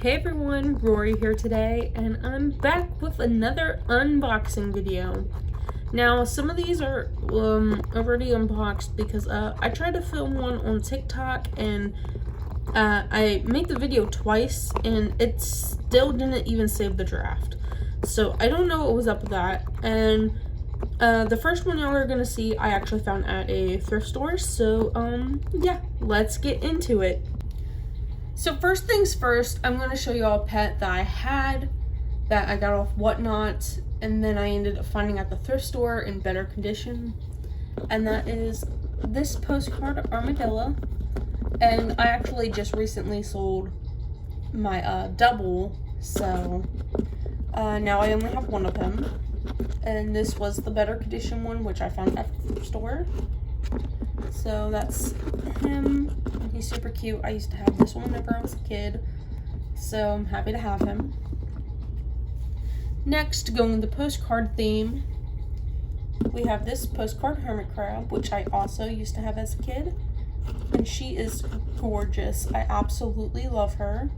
Hey everyone, Rory here today, and I'm back with another unboxing video. Now, some of these are already unboxed because I tried to film one on TikTok and I made the video twice and it still didn't even save the draft. So I don't know what was up with that. And the first one y'all are gonna see I actually found at a thrift store. So yeah, let's get into it. So first things first, I'm going to show you all a pet that I had, that I got off Whatnot, and then I ended up finding at the thrift store in better condition. And that is this postcard armadillo. And I actually just recently sold my double, so now I only have one of him. And this was the better condition one, which I found at the thrift store. So that's him. He's super cute. I used to have this one whenever I was a kid, so I'm happy to have him. Next, going with the postcard theme, we have this postcard hermit crab, which I also used to have as a kid, and she is gorgeous. I absolutely love her,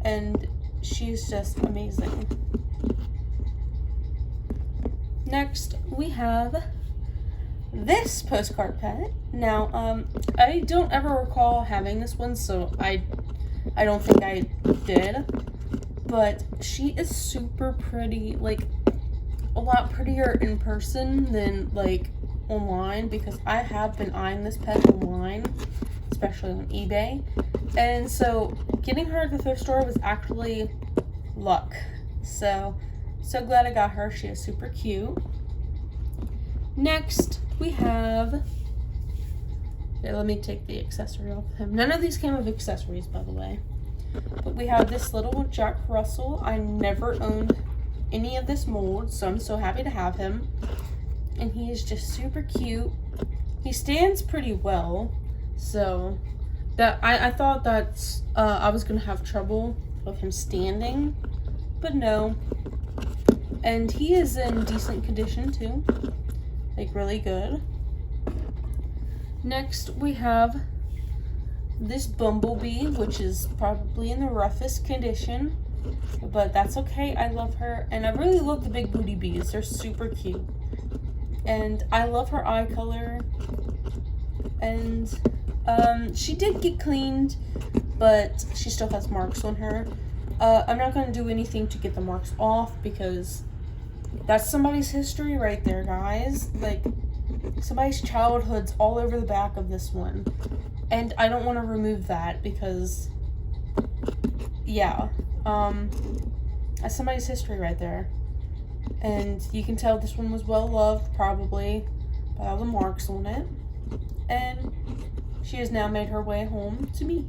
and she's just amazing. Next, we have this postcard pet. Now, I don't ever recall having this one, so I don't think I did, but she is super pretty, like a lot prettier in person than like online, because I have been eyeing this pet online, especially on eBay, and so getting her at the thrift store was actually luck. So glad I got her. She is super cute. Next, we have, let me take the accessory off of him. None of these came with accessories, by the way. But we have this little Jack Russell. I never owned any of this mold, so I'm so happy to have him. And he is just super cute. He stands pretty well, so that I thought that I was gonna have trouble with him standing, but no. And he is in decent condition too. Like really good. Next, we have this bumblebee, which is probably in the roughest condition, but that's okay. I love her, and I really love the big booty bees. They're super cute, and I love her eye color. And she did get cleaned, but she still has marks on her. I'm not going to do anything to get the marks off, because that's somebody's history right there, guys. Like, somebody's childhood's all over the back of this one. And I don't want to remove that because, yeah, that's somebody's history right there. And you can tell this one was well loved, probably, by all the marks on it. And she has now made her way home to me.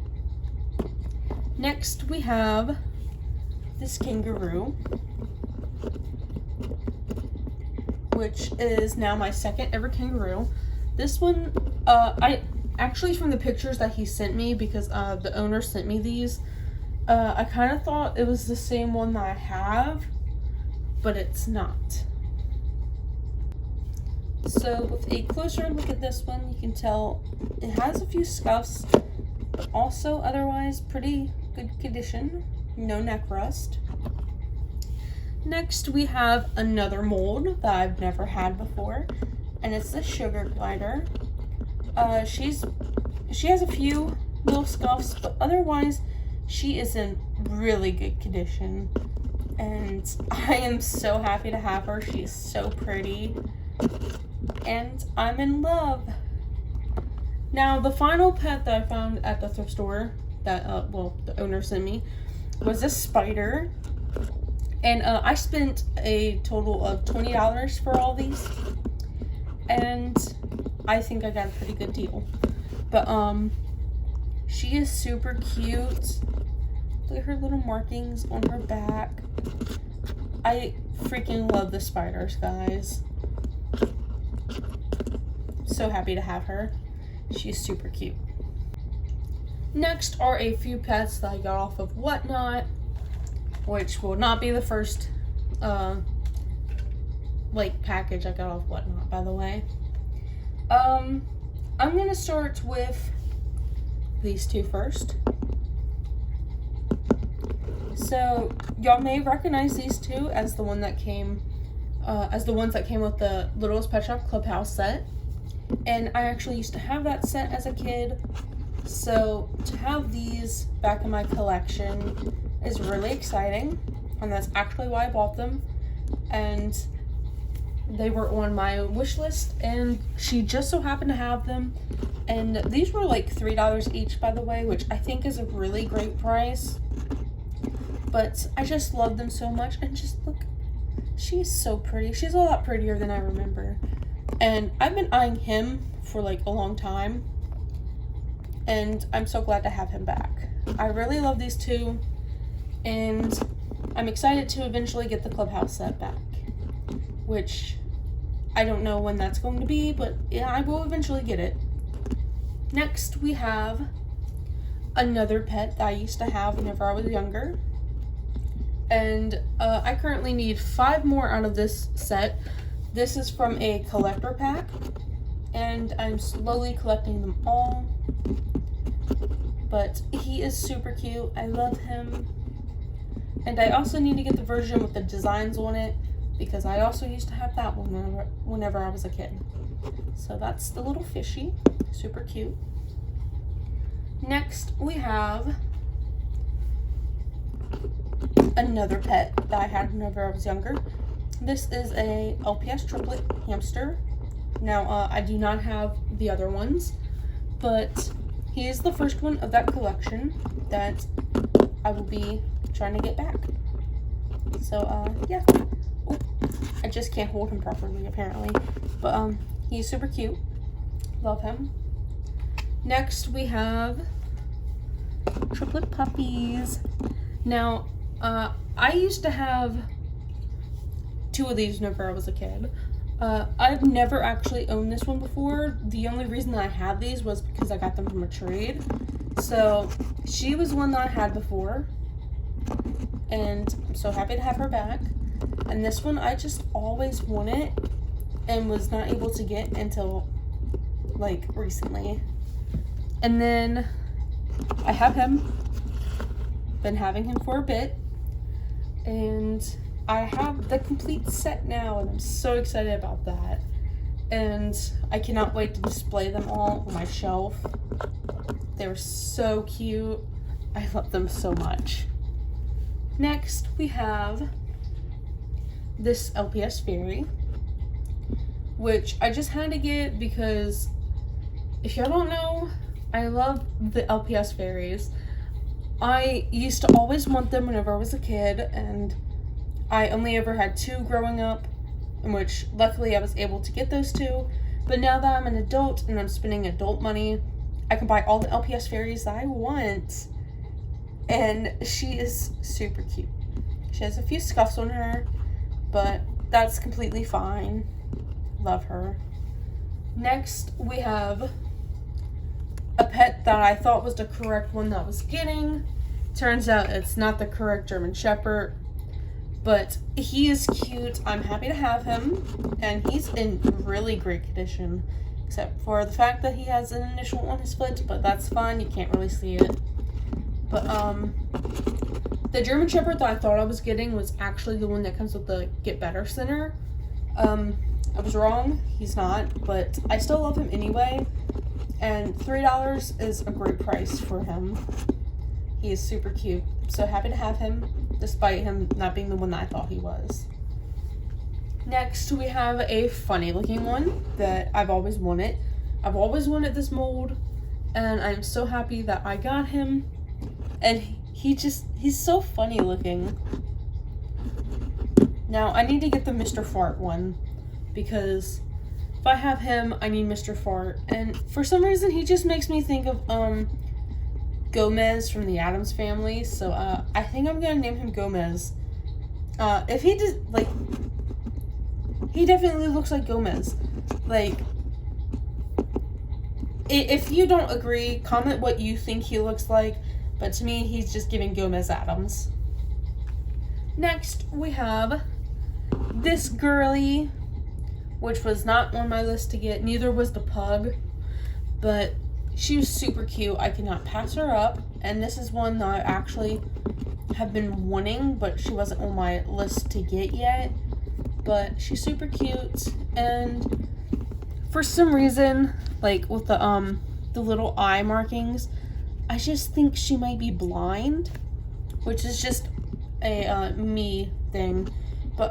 Next, we have this kangaroo, which is now my second ever kangaroo. This one, I actually, from the pictures that he sent me, because the owner sent me these, I kind of thought it was the same one that I have, but it's not. So with a closer look at this one, you can tell it has a few scuffs, but also otherwise pretty good condition. No neck rust. Next, we have another mold that I've never had before, and it's the sugar glider. She has a few little scuffs, but otherwise she is in really good condition, and I am so happy to have her. She is so pretty, and I'm in love. Now, the final pet that I found at the thrift store that the owner sent me was this spider. And I spent a total of $20 for all these, and I think I got a pretty good deal. But she is super cute. Look at her little markings on her back. I freaking love the spiders, guys. So happy to have her. She's super cute. Next are a few pets that I got off of Whatnot, which will not be the first like package I got off Whatnot, by the way. I'm gonna start with these two first. So y'all may recognize these two as the one that came, as the ones that came with the Littlest Pet Shop Clubhouse set. And I actually used to have that set as a kid. So to have these back in my collection is really exciting, and that's actually why I bought them. And they were on my wish list, and she just so happened to have them. And these were like $3 each, by the way, which I think is a really great price. But I just love them so much, and just look, she's so pretty. She's a lot prettier than I remember. And I've been eyeing him for like a long time, and I'm so glad to have him back. I really love these two, and I'm excited to eventually get the Clubhouse set back, which I don't know when that's going to be, but yeah, I will eventually get it. Next, we have another pet that I used to have whenever I was younger, and I currently need 5 more out of this set. This is from a collector pack, and I'm slowly collecting them all, but he is super cute. I love him. And I also need to get the version with the designs on it, because I also used to have that one whenever I was a kid. So that's the little fishy, super cute. Next, we have another pet that I had whenever I was younger. This is a LPS triplet hamster. Now, I do not have the other ones, but he is the first one of that collection that I will be trying to get back. So, yeah. Oh, I just can't hold him properly, apparently. But, he's super cute. Love him. Next, we have triplet puppies. Now, I used to have 2 of these whenever I was a kid. I've never actually owned this one before. The only reason that I had these was because I got them from a trade. So, she was one that I had before, and I'm so happy to have her back. And this one I just always wanted and was not able to get until like recently. And then I have him, been having him for a bit, and I have the complete set now, and I'm so excited about that. And I cannot wait to display them all on my shelf. They were so cute. I love them so much. Next, we have this LPS fairy, which I just had to get because if y'all don't know, I love the LPS fairies. I used to always want them whenever I was a kid, and I only ever had 2 growing up, in which luckily I was able to get those 2. But now that I'm an adult and I'm spending adult money, I can buy all the LPS fairies that I want. And she is super cute. She has a few scuffs on her, but that's completely fine. Love her. Next, we have a pet that I thought was the correct one that I was getting. Turns out it's not the correct German Shepherd, but he is cute. I'm happy to have him, and he's in really great condition, except for the fact that he has an initial on his foot, but that's fine. You can't really see it. But the German Shepherd that I thought I was getting was actually the one that comes with the Get Better Center. I was wrong. He's not, but I still love him anyway. And $3 is a great price for him. He is super cute. I'm so happy to have him, despite him not being the one that I thought he was. Next, we have a funny looking one that I've always wanted. I've always wanted this mold, and I'm so happy that I got him. And he's so funny looking. Now, I need to get the Mr. Fart one, because if I have him, I need Mr. Fart. And for some reason, he just makes me think of, Gomez from the Addams Family. So, I think I'm gonna name him Gomez. If he does, like, he definitely looks like Gomez. Like, if you don't agree, comment what you think he looks like. But to me, he's just giving Gomez Addams. Next, we have this girly, which was not on my list to get. Neither was the pug, but she was super cute. I cannot pass her up. And this is one that I actually have been wanting, but she wasn't on my list to get yet. But she's super cute, and for some reason, like with the little eye markings, I just think she might be blind, which is just a me thing. But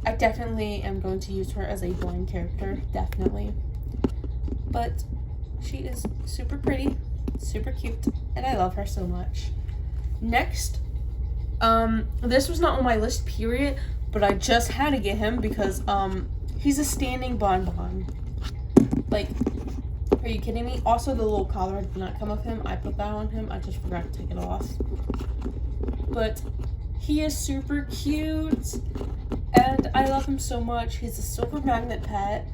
I definitely am going to use her as a blind character, definitely. But she is super pretty, super cute, and I love her so much. Next, this was not on my list, period, but I just had to get him because he's a standing bonbon. Like, are you kidding me? Also, the little collar did not come with him. I put that on him. I just forgot to take it off. But he is super cute, and I love him so much. He's a silver magnet pet.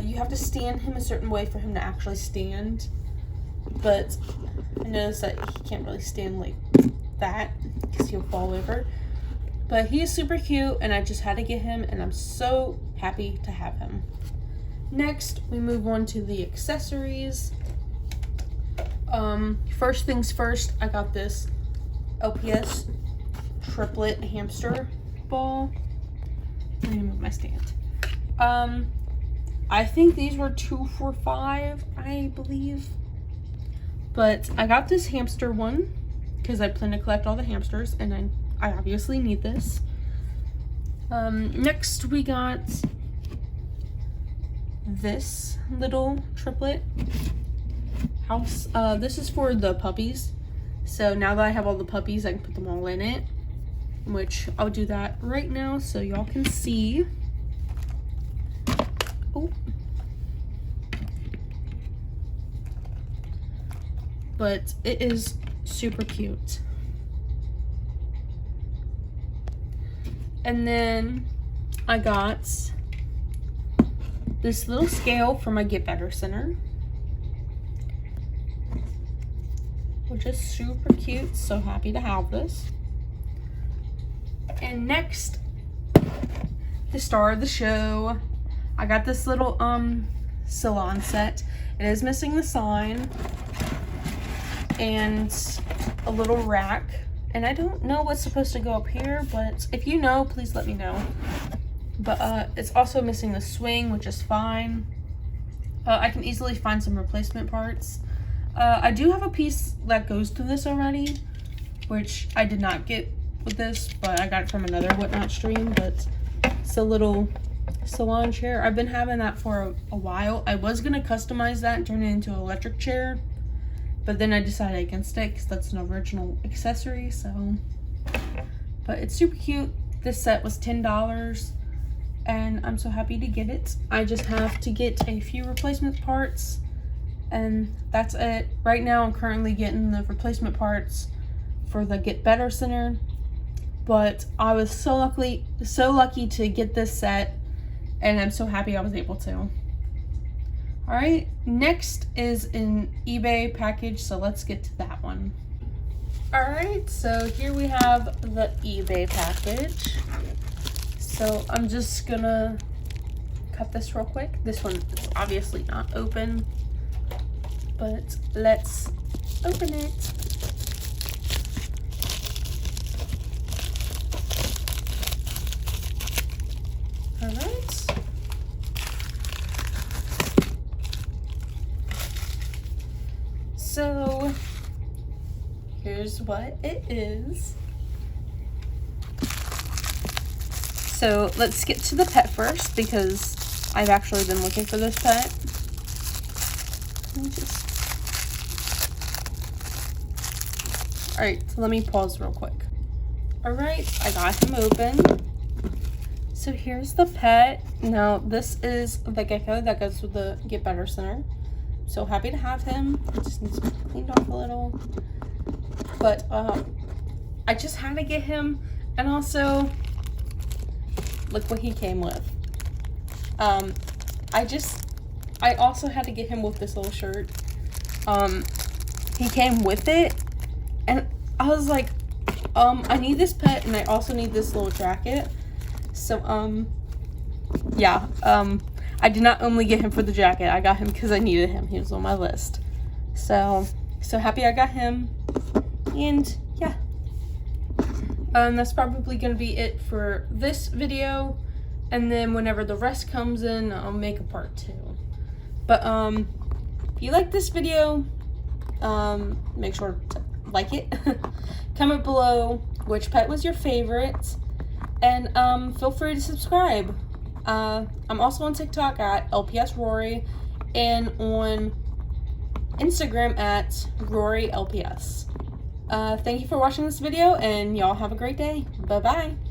You have to stand him a certain way for him to actually stand. But I noticed that he can't really stand like that because he'll fall over. But he is super cute, and I just had to get him, and I'm so happy to have him. Next, we move on to the accessories. First things first, I got this LPS triplet hamster ball. Let me move my stand. I think these were 2 for $5, I believe. But I got this hamster one because I plan to collect all the hamsters, and I obviously need this. Next we got this little triplet house. This is for the puppies. So now that I have all the puppies, I can put them all in it, which I'll do that right now so y'all can see. Oh. But it is super cute. And then I got this little scale from my Get Better Center, which is super cute. So happy to have this. And next, the star of the show, I got this little salon set. It is missing the sign and a little rack, and I don't know what's supposed to go up here, but if you know, please let me know. But it's also missing the swing, which is fine. I can easily find some replacement parts. I do have a piece that goes to this already, which I did not get with this, but I got it from another Whatnot stream. But it's a little salon chair. I've been having that for a while. I was gonna customize that and turn it into an electric chair, but then I decided against it because that's an original accessory. So, but it's super cute. This set was $10, and I'm so happy to get it. I just have to get a few replacement parts, and that's it. Right now, I'm currently getting the replacement parts for the Get Better Center, but I was so lucky to get this set, and I'm so happy I was able to. All right, next is an eBay package, so let's get to that one. All right, so here we have the eBay package. So I'm just gonna cut this real quick. This one is obviously not open, but let's open it. All right. So here's what it is. So let's get to the pet first because I've actually been looking for this pet. Alright, so let me pause real quick. Alright, I got him open. So here's the pet. Now this is the gecko that goes with the Get Better Center. So happy to have him. It just needs to be cleaned off a little. But I just had to get him, and also look what he came with. I also had to get him with this little shirt. He came with it, and I was like, I need this pet, and I also need this little jacket. So, yeah, I did not only get him for the jacket. I got him because I needed him. He was on my list. So happy I got him. And, yeah, That's probably going to be it for this video, and then whenever the rest comes in, I'll make a part 2. But if you like this video, make sure to like it. Comment below which pet was your favorite, and feel free to subscribe. I'm also on TikTok at LPS Rory, and on Instagram at Rory LPS. Thank you for watching this video, and y'all have a great day. Bye-bye.